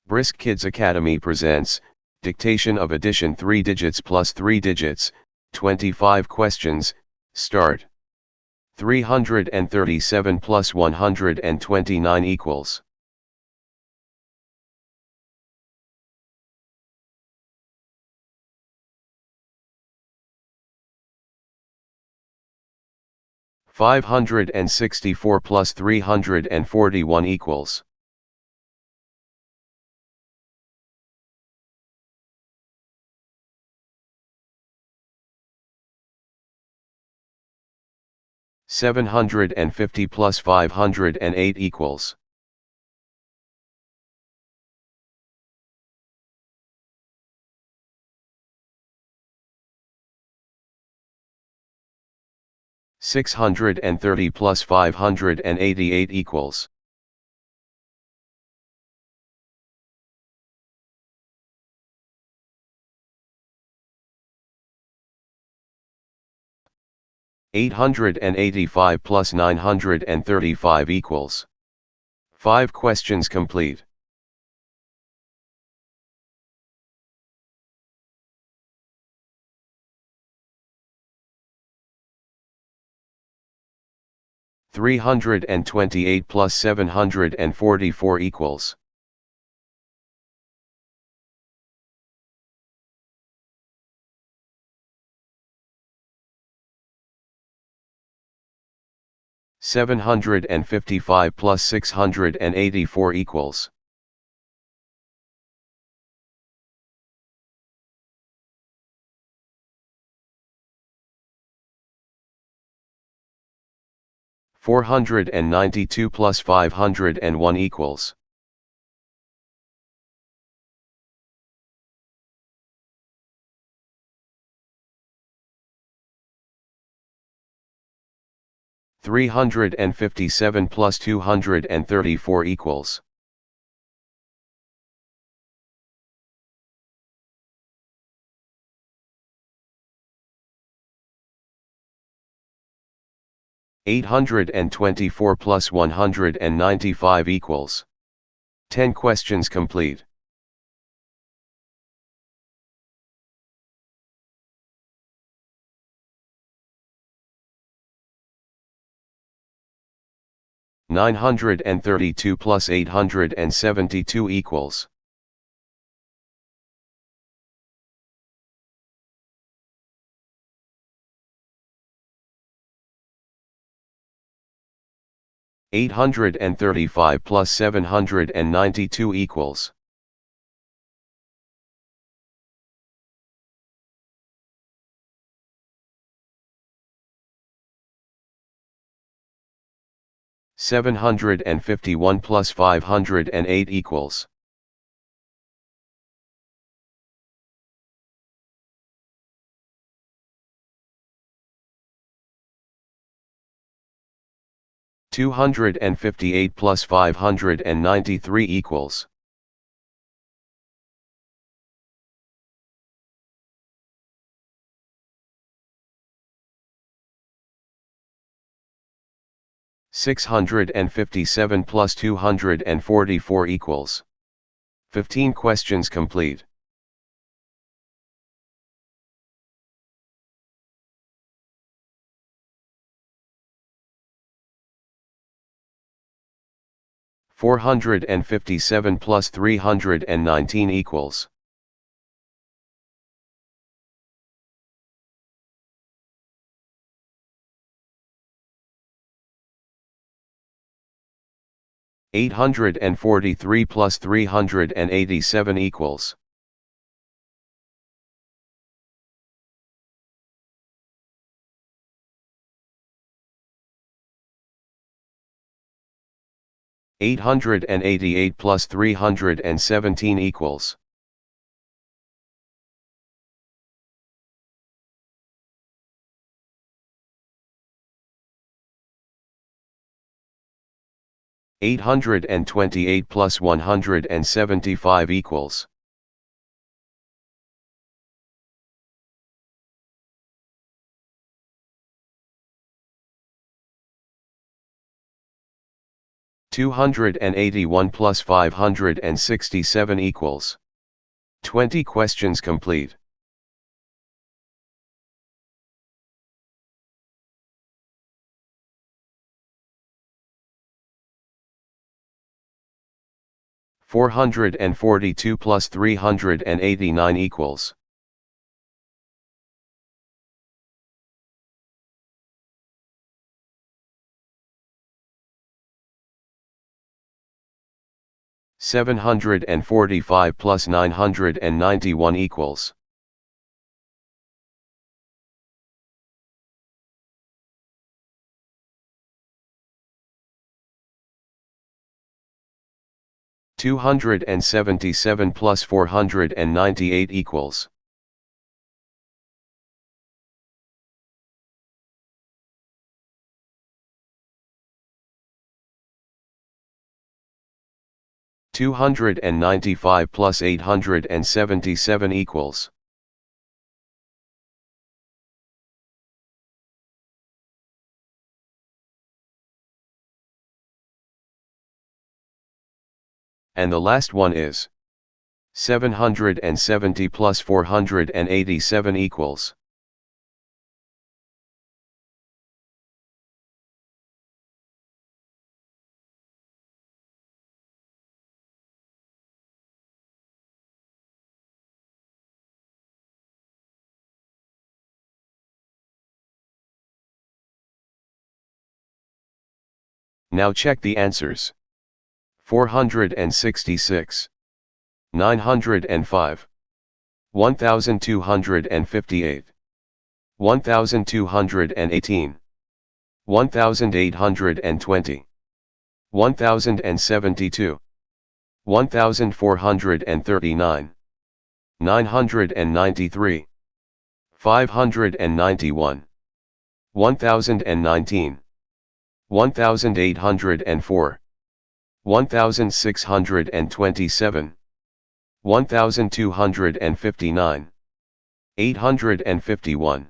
Brisk Kids Academy presents, Dictation of Addition 3 digits plus 3 digits, 25 questions, start. 337 plus 129 equals. $564 plus 341 equals. $750 plus 508 equals. $630 plus 588 equals. $885 plus 935 equals. 5 questions complete. $328 plus 744 equals. $755 plus 684 equals. $492 plus 501 equals. $357 plus 234 equals. $824 plus 195 equals. 10 questions complete. $932 plus 872 equals. $835 plus 792 equals. $751 plus 508 equals. $258 plus 593 equals. $657 plus 244 equals. 15 questions complete. $457 plus 319 equals. $843 plus 387 equals. $888 plus 317 equals. $828 plus 175 equals. 281 plus 567 equals 20 questions complete. $442 plus 389 equals $745 plus 991 equals $277 plus 498 equals $295 plus 877 equals and the last one is 770 plus 487 equals Now check the answers. 466, 905, 1258, 1218, 1820, 1072, 1439, 993, 591, 1019, 1804, 1627, 1259, 851,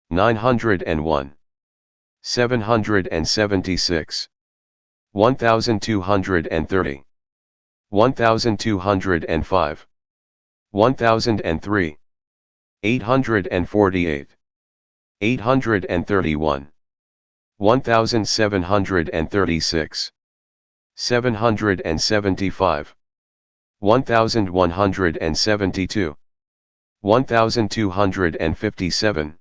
901, 776, 1230, 1205, 1003, 848, 831, 1736, 775, 1172, 1257,